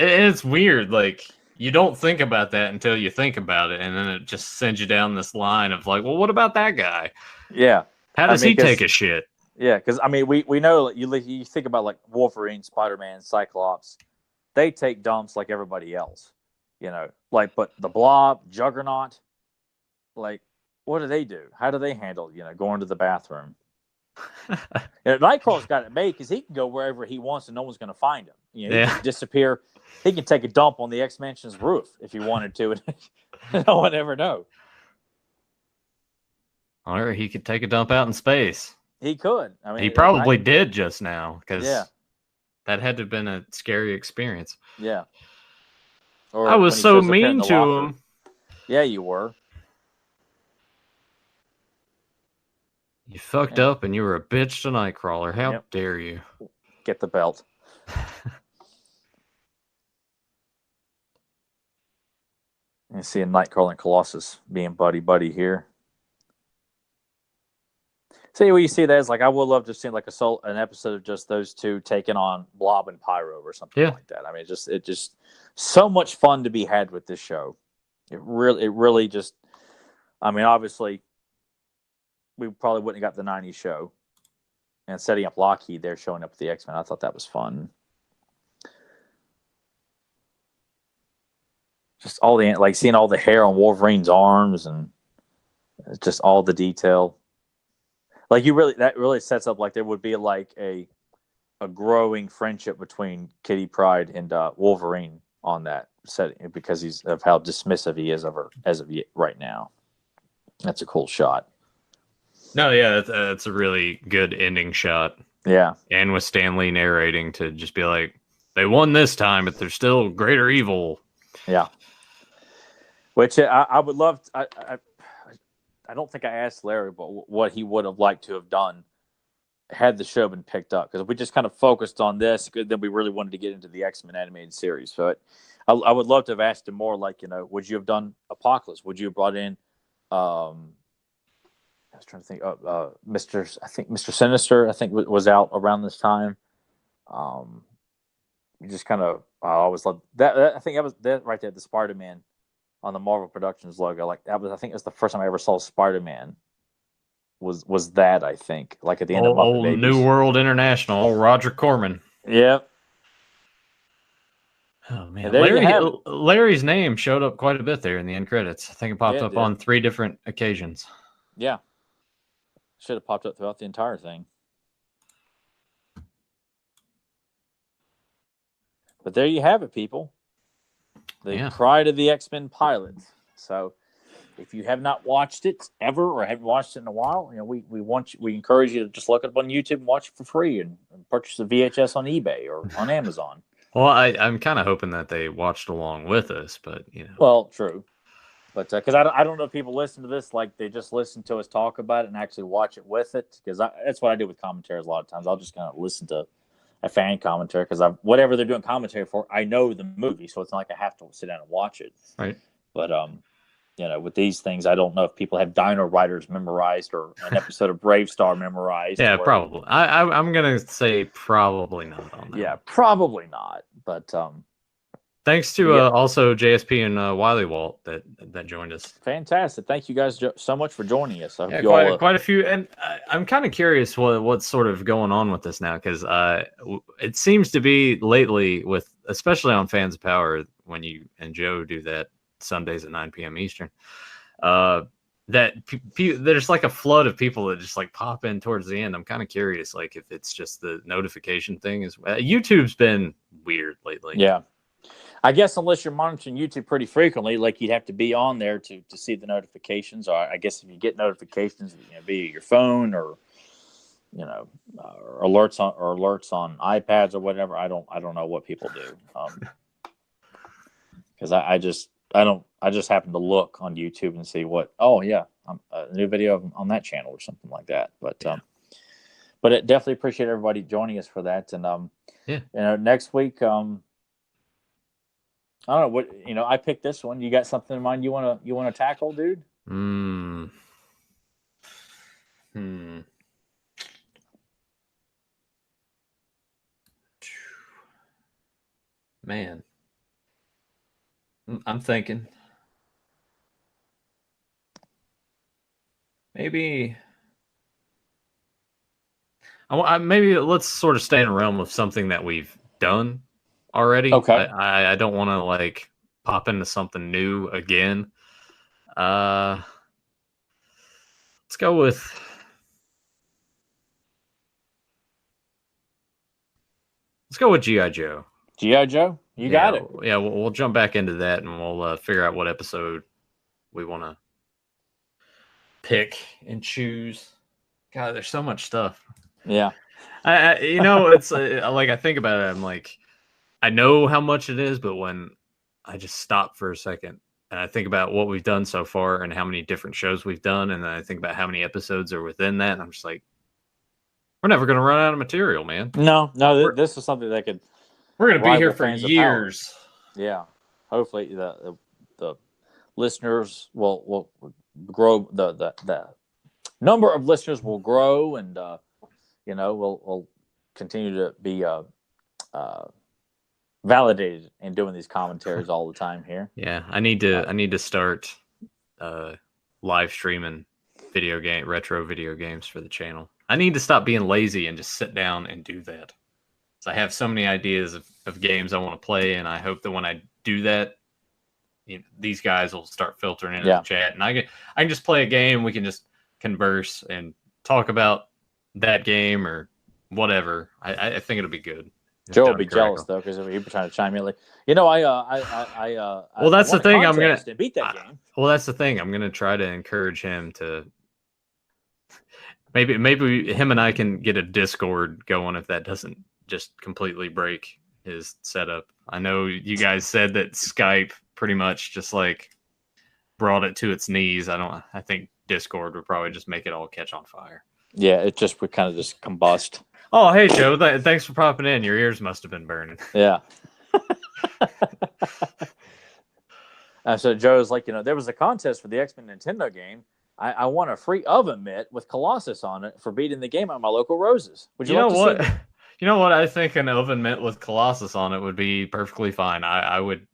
It's weird. Like, you don't think about that until you think about it, and then it just sends you down this line of like, well, what about that guy? Yeah. How does he take a shit? Yeah, because we know you think about like Wolverine, Spider-Man, Cyclops, they take dumps like everybody else, but the Blob, Juggernaut, like, what do they do? How do they handle going to the bathroom? Nightcrawler's got it made because he can go wherever he wants and no one's going to find him. He can disappear. He can take a dump on the X-Mansion's roof if he wanted to, and no one ever know. Or he could take a dump out in space. He could. He probably did just now because that had to have been a scary experience. Yeah. I was so mean to him. Yeah, you were. You fucked up and you were a bitch to Nightcrawler. How dare you? Get the belt. You see a Nightcrawler and Colossus being buddy-buddy here. See, what you see that is like I would love to see like an episode of just those two taking on Blob and Pyro or something like that. I mean, it just so much fun to be had with this show. It really just. I mean, obviously, we probably wouldn't have got the '90s show, and setting up Lockheed there, showing up with the X-Men. I thought that was fun. Just all the like seeing all the hair on Wolverine's arms and just all the detail. Like that really sets up like there would be like a growing friendship between Kitty Pryde and Wolverine on that setting because of how dismissive he is of her as of right now. That's a cool shot. No, yeah, that's a really good ending shot. Yeah, and with Stan Lee narrating to just be like, they won this time, but there's still greater evil. Yeah, which I would love. I don't think I asked Larry, but what he would have liked to have done had the show been picked up, because we just kind of focused on this, then we really wanted to get into the X-Men animated series. So I would love to have asked him more, like, would you have done Apocalypse? Would you have brought in, I was trying to think, Mr. Sinister, I think was out around this time. You just kind of, I always loved that. I think that was that right there, the Spider-Man on the Marvel Productions logo. Like I think it was the first time I ever saw Spider-Man. Was that, I think, like at the end of Muppet Babies. New World International, Roger Corman. Yep. Oh man, Larry's name showed up quite a bit there in the end credits. I think it popped up on 3 different occasions. Yeah, should have popped up throughout the entire thing. But there you have it, people. The Pride of the X-Men pilot. So, if you have not watched it ever or haven't watched it in a while, we encourage you to just look it up on YouTube and watch it for free and purchase a VHS on eBay or on Amazon. Well, I'm kind of hoping that they watched along with us, but Well, true, but because I don't know if people listen to this like they just listen to us talk about it and actually watch it with it, because that's what I do with commentaries a lot of times. I'll just kind of listen to a fan commentary because whatever they're doing commentary for, I know the movie, so it's not like I have to sit down and watch it. Right. But with these things, I don't know if people have Dino Riders memorized or an episode of Brave Star memorized. Yeah, probably. I'm gonna say probably not on that. Yeah, probably not. But thanks to also JSP and Wiley Walt that joined us. Fantastic! Thank you guys so much for joining us. Quite a few, and I'm kind of curious what's sort of going on with this now, because it seems to be lately, with especially on Fans of Power, when you and Joe do that Sundays at 9 p.m. Eastern, that there's like a flood of people that just like pop in towards the end. I'm kind of curious, like if it's just the notification thing. YouTube's been weird lately. Yeah. I guess unless you're monitoring YouTube pretty frequently, like you'd have to be on there to see the notifications. Or I guess if you get notifications, via your phone or alerts on iPads or whatever. I don't know what people do, because I just happen to look on YouTube and see a new video on that channel or something like that. But it definitely appreciate everybody joining us for that. And next week, I don't know what I picked this one. You got something in mind you want to tackle, dude? Man, I'm thinking maybe maybe let's sort of stay in a realm of something that we've done already. Okay. I don't want to like pop into something new again. Let's go with G.I. Joe. G.I. Joe? You got it. Yeah, we'll jump back into that and we'll figure out what episode we want to pick and choose. God, there's so much stuff. Yeah. It's like I think about it, I'm like, I know how much it is, but when I just stop for a second and I think about what we've done so far and how many different shows we've done, and then I think about how many episodes are within that, and I'm just like, we're never going to run out of material, man. No, this is something that could. We're going to be here for years. Yeah, hopefully the listeners will grow the number of listeners will grow, and we'll continue to be validated in doing these commentaries all the time here. Yeah, I need to start live streaming retro video games for the channel. I need to stop being lazy and just sit down and do that. So I have so many ideas of games I want to play, and I hope that when I do that, these guys will start filtering into the chat, and I can just play a game. We can just converse and talk about that game or whatever. I think it'll be good. Joe will be jealous though, because he'll be trying to chime in like, well, that's the thing. I'm gonna beat that game. Well, that's the thing. I'm gonna try to encourage him to. Maybe him and I can get a Discord going if that doesn't just completely break his setup. I know you guys said that Skype pretty much just like brought it to its knees. I think Discord would probably just make it all catch on fire. Yeah, it just would kind of just combust. Oh, hey, Joe. Thanks for popping in. Your ears must have been burning. Yeah. So Joe's like, there was a contest for the X-Men Nintendo game. I won a free oven mitt with Colossus on it for beating the game at my local Roses. Would you like to see? You know what? I think an oven mitt with Colossus on it would be perfectly fine. I would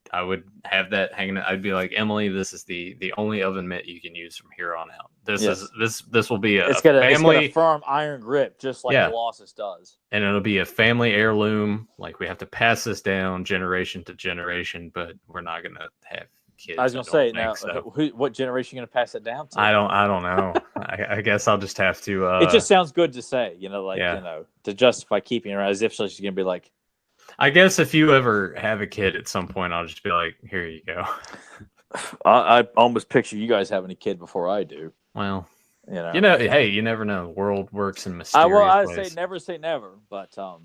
have that hanging. I'd be like, Emily, this is the only oven mitt you can use from here on out. This will be it's got a firm iron grip, just like Colossus does. And it'll be a family heirloom. Like, we have to pass this down generation to generation, but we're not gonna have kids. I was gonna say now, what generation are you gonna pass it down to? I don't know. I guess I'll just have to. It just sounds good to say, to justify keeping her, as if she's gonna be like. I guess if you ever have a kid at some point, I'll just be like, here you go. I almost picture you guys having a kid before I do. Well, hey, you never know. The world works in mysterious ways. I say never, but I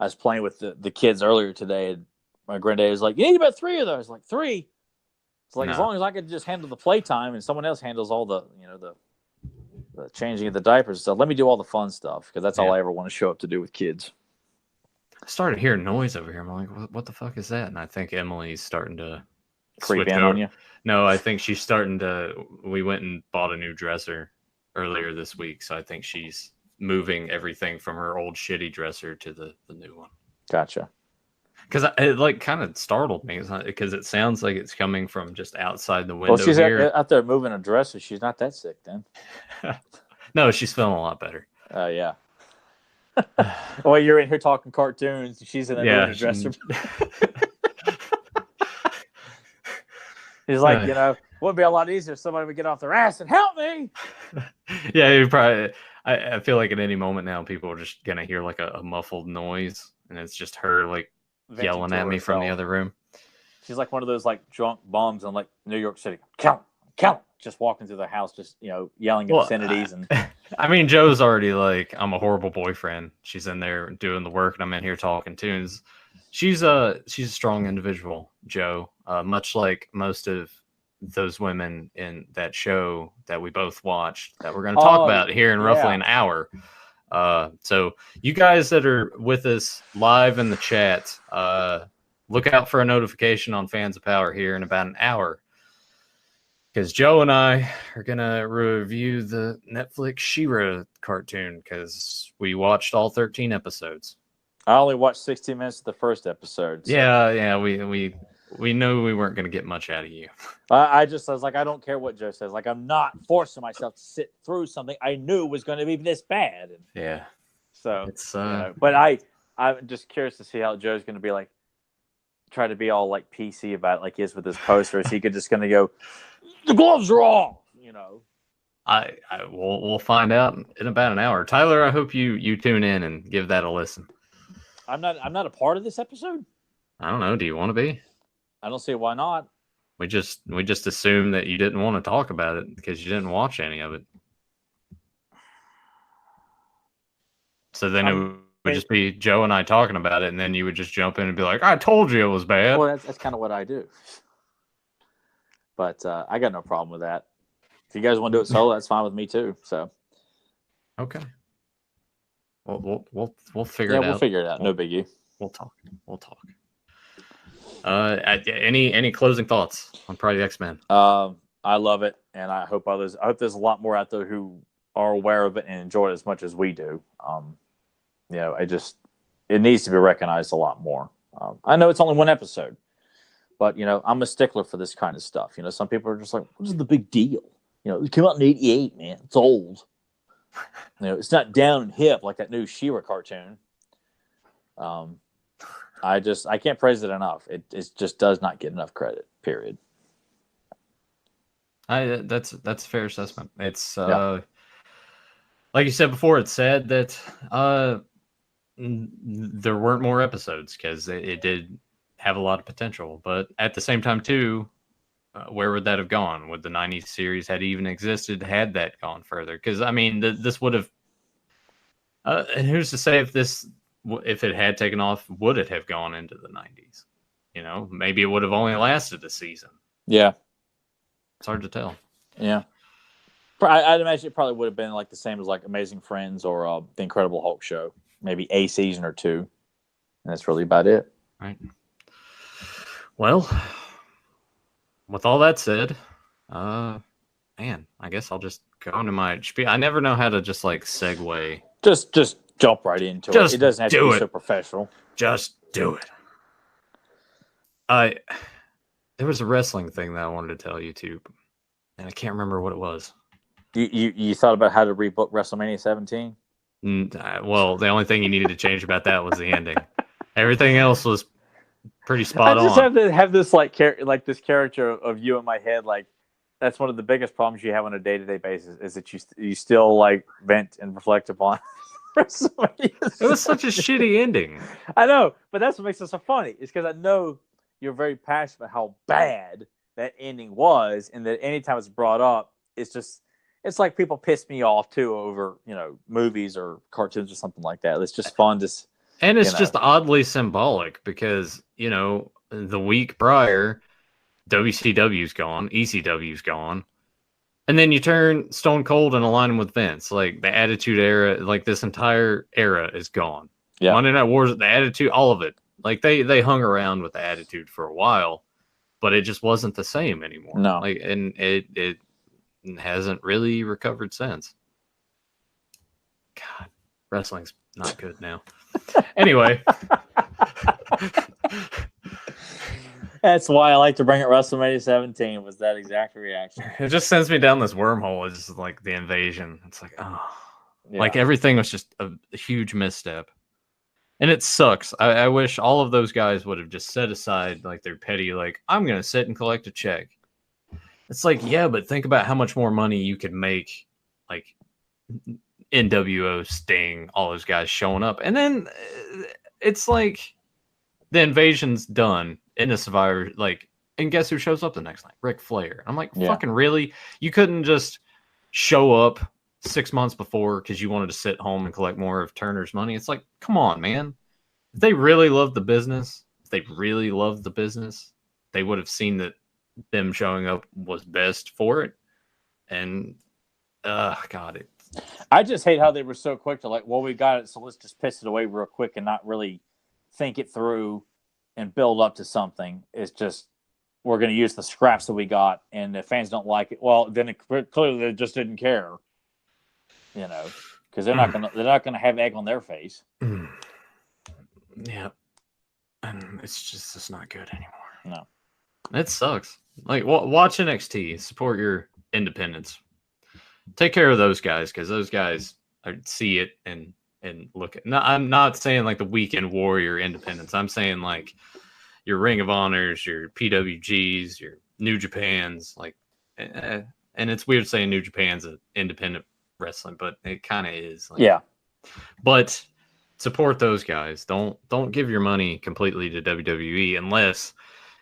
was playing with the kids earlier today, and my granddad was like, "You need about 3 of those." Like, 3. It's like, as long as I could just handle the playtime and someone else handles all the the changing of the diapers stuff. Let me do all the fun stuff, because that's all I ever want to show up to do with kids. I started hearing noise over here. I'm like, what the fuck is that? And I think Emily's starting to creep in on you. No, I think she's starting to. We went and bought a new dresser earlier this week, so I think she's moving everything from her old shitty dresser to the new one. Gotcha. Because it kind of startled me, because it sounds like it's coming from just outside the window. Well, she's here. out there moving a dresser. She's not that sick then. No, she's feeling a lot better. Yeah. Well, you're in here talking cartoons. She's in there moving a dresser. He's like, would be a lot easier if somebody would get off their ass and help me. Yeah, you probably. I feel like at any moment now, people are just gonna hear like a muffled noise, and it's just her like yelling at me from the other room. She's like one of those like drunk bombs in like New York City. Count, just walking through the house, just yelling obscenities. And I mean, Joe's already like, I'm a horrible boyfriend. She's in there doing the work, and I'm in here talking tunes. She's a strong individual, Joe. Much like most of those women in that show that we both watched, that we're going to talk about here in roughly an hour. So you guys that are with us live in the chat, look out for a notification on Fans of Power here in about an hour, because Joe and I are going to review the Netflix She-Ra cartoon, because we watched all 13 episodes. I only watched 16 minutes of the first episode. So. Yeah, we knew we weren't going to get much out of you. I was like, I don't care what Joe says. Like, I'm not forcing myself to sit through something I knew was going to be this bad. Yeah. So it's but I'm just curious to see how Joe's going to be like, try to be all like PC about it, like he is with his posters. He could just going to go, the gloves are off, we'll find out in about an hour. Tyler, I hope you tune in and give that a listen. I'm not a part of this episode. I don't know. Do you want to be? I don't see why not. We just assumed that you didn't want to talk about it because you didn't watch any of it. So then it would just be Joe and I talking about it, and then you would just jump in and be like, "I told you it was bad." Well, that's kind of what I do. But I got no problem with that. If you guys want to do it solo, that's fine with me too. So, okay. We'll figure it out. Yeah, we'll figure it out. No biggie. We'll talk. Any closing thoughts on Pride of the X-Men? I love it, and I hope others. I hope there's a lot more out there who are aware of it and enjoy it as much as we do. It needs to be recognized a lot more. I know it's only one episode, but I'm a stickler for this kind of stuff. Some people are just like, "What is the big deal?" It came out in '88, man. It's old. It's not down and hip like that new She-Ra cartoon. I can't praise it enough. It just does not get enough credit. Period. That's a fair assessment. It's like you said before. It's sad that there weren't more episodes because it did have a lot of potential. But at the same time, too, where would that have gone? Would the '90s series had even existed? Had that gone further? Because I mean, this would have. And who's to say if it had taken off, would it have gone into the '90s? Maybe it would have only lasted a season. Yeah. It's hard to tell. Yeah. I'd imagine it probably would have been like the same as like Amazing Friends or The Incredible Hulk show. Maybe a season or two. And that's really about it. Right. Well, with all that said, man, I guess I'll just go into my spiel. I never know how to just like segue. Just jump right into it. It doesn't have to be so professional. Just do it. There was a wrestling thing that I wanted to tell you too, and I can't remember what it was. You thought about how to rebook WrestleMania 17? Well, the only thing you needed to change about that was the ending. Everything else was pretty spot on. I just have to have this this character of you in my head. Like that's one of the biggest problems you have on a day-to-day basis is that you still like vent and reflect upon WrestleMania. It was such a shitty ending. I know, but that's what makes it so funny. It's because I know you're very passionate about how bad that ending was, and that anytime it's brought up, it's like people piss me off too over movies or cartoons or something like that. It's just fun to, and it's just oddly symbolic because the week prior, WCW's gone, ECW's gone, and then you turn Stone Cold and align him with Vince. Like the Attitude Era, like this entire era is gone. Yeah. Monday Night Wars, the Attitude, all of it. Like they hung around with the Attitude for a while, but it just wasn't the same anymore. No. Like, and it hasn't really recovered since. God, wrestling's not good now. Anyway. That's why I like to bring it WrestleMania 17 was that exact reaction. It just sends me down this wormhole. It's just like the invasion. It's like, like everything was just a huge misstep. And it sucks. I wish all of those guys would have just set aside like their petty, like, I'm going to sit and collect a check. It's like, yeah, but think about how much more money you could make, like NWO, Sting, all those guys showing up. And then it's like the invasion's done in a Survivor, like, and guess who shows up the next night? Ric Flair. I'm like, fucking really? You couldn't just show up 6 months before because you wanted to sit home and collect more of Turner's money? It's like, come on, man. If they really loved the business, they would have seen that them showing up was best for it. And God, I just hate how they were so quick to like, well, we got it, so let's just piss it away real quick and not really think it through and build up to something. It's just, we're going to use the scraps that we got, and if fans don't like it, well, then clearly they just didn't care. Because they're not gonna have egg on their face. Yeah, and it's not good anymore. No, it sucks. Like watch NXT, support your independents, take care of those guys because those guys see it and look at. No, I'm not saying like the Weekend Warrior independents. I'm saying like your Ring of Honors, your PWGs, your New Japans, like, and it's weird saying New Japan's an independent wrestling, but it kind of is. Like, yeah. But support those guys. Don't give your money completely to WWE unless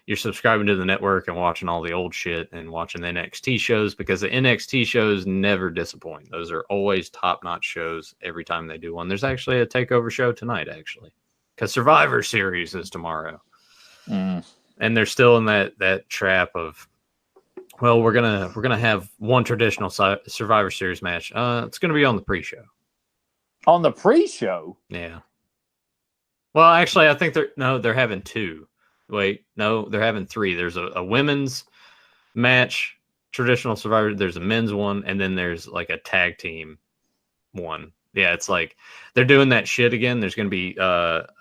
you're subscribing to the network and watching all the old shit and watching the NXT shows, because the NXT shows never disappoint. Those are always top-notch shows every time they do one. There's actually a takeover show tonight, actually, because Survivor Series is tomorrow. And they're still in that trap of, well, we're gonna have one traditional Survivor Series match. It's gonna be on the pre-show. On the pre-show? Yeah. Well, actually, I think they're having two. Wait, no, they're having three. There's a women's match traditional Survivor. There's a men's one, and then there's like a tag team one. Yeah, it's like they're doing that shit again. There's going to be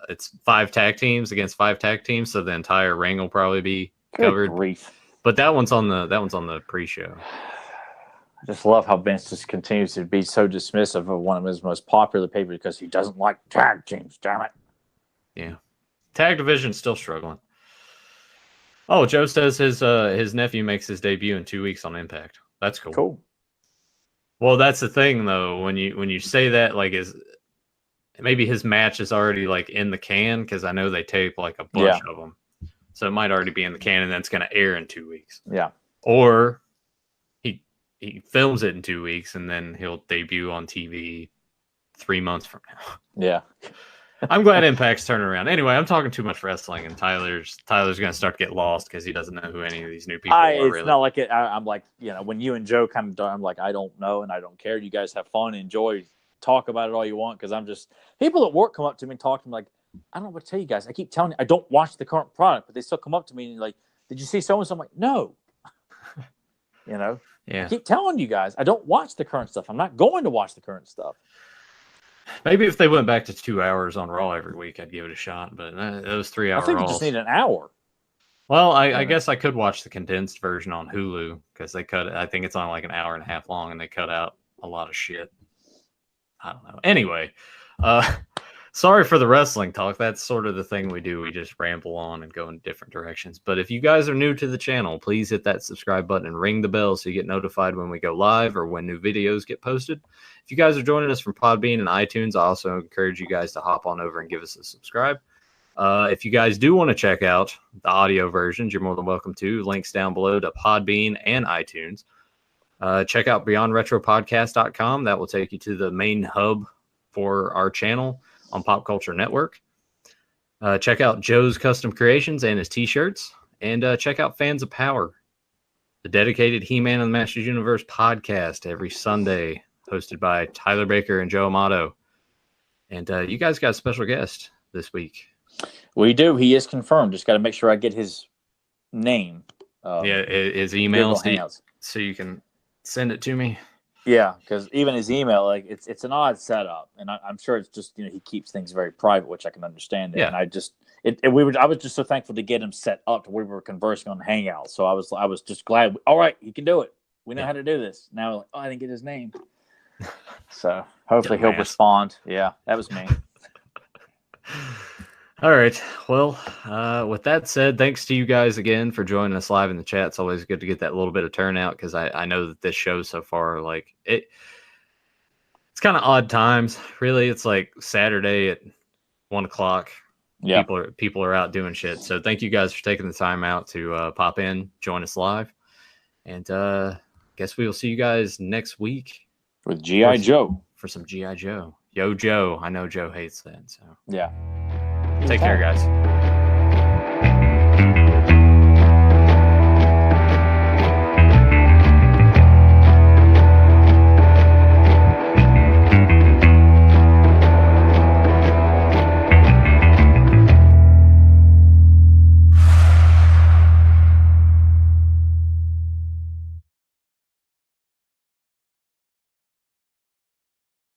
it's 5 tag teams against 5 tag teams, so the entire ring will probably be covered. Grief. But that one's on the pre-show. I just love how Vince just continues to be so dismissive of one of his most popular papers because he doesn't like tag teams. Damn it. Yeah, tag division's still struggling. Oh, Joe says his nephew makes his debut in 2 weeks on Impact. That's cool. Cool. Well, that's the thing though. When you say that, like, maybe his match is already like in the can, because I know they tape like a bunch of them, so it might already be in the can, and then it's going to air in 2 weeks. Yeah. Or he films it in 2 weeks, and then he'll debut on TV 3 months from now. Yeah. I'm glad Impact's turning around. Anyway, I'm talking too much wrestling, and Tyler's going to start to get lost because he doesn't know who any of these new people are. It's really. not like it. I'm like, when you and Joe kind of, I'm like, I don't know and I don't care. You guys have fun, enjoy, talk about it all you want. Because I'm just, people at work come up to me and talk to me like, I don't know what to tell you guys. I keep telling you, I don't watch the current product, but they still come up to me and like, did you see so and so? I'm like, no. Yeah. I keep telling you guys, I don't watch the current stuff. I'm not going to watch the current stuff. Maybe if they went back to 2 hours on Raw every week, I'd give it a shot. But those 3 hour I think Raws, you just need an hour. Well, I guess I could watch the condensed version on Hulu, because they cut it. I think it's on like an hour and a half long, and they cut out a lot of shit. I don't know. Anyway, sorry for the wrestling talk. That's sort of the thing we do. We just ramble on and go in different directions. But if you guys are new to the channel, please hit that subscribe button and ring the bell so you get notified when we go live or when new videos get posted. If you guys are joining us from Podbean and iTunes, I also encourage you guys to hop on over and give us a subscribe. If you guys do want to check out the audio versions, you're more than welcome to. Links down below to Podbean and iTunes. Check out BeyondRetroPodcast.com. That will take you to the main hub for our channel on Pop Culture Network. Check out Joe's Custom Creations and his t-shirts. And check out Fans of Power, the dedicated He-Man and the Masters Universe podcast every Sunday, hosted by Tyler Baker and Joe Amato. And you guys got a special guest this week. We do. He is confirmed. Just got to make sure I get his name. His email, so you can send it to me. Yeah, because even his email, like it's an odd setup, and I'm sure it's just he keeps things very private, which I can understand. Yeah, and I was just so thankful to get him set up to where we were conversing on Hangout. So I was just glad. All right, he can do it. We know how to do this. Now, like, I didn't get his name, so hopefully he'll respond. Yeah, that was me. All right. Well, with that said, thanks to you guys again for joining us live in the chat. It's always good to get that little bit of turnout, because I know that this show so far, like it's kind of odd times. Really, it's like Saturday at 1 o'clock. Yeah, people are out doing shit. So thank you guys for taking the time out to pop in, join us live, and guess we will see you guys next week with G.I. Joe for some G.I. Joe. Yo, Joe. I know Joe hates that. So yeah. Take care, guys.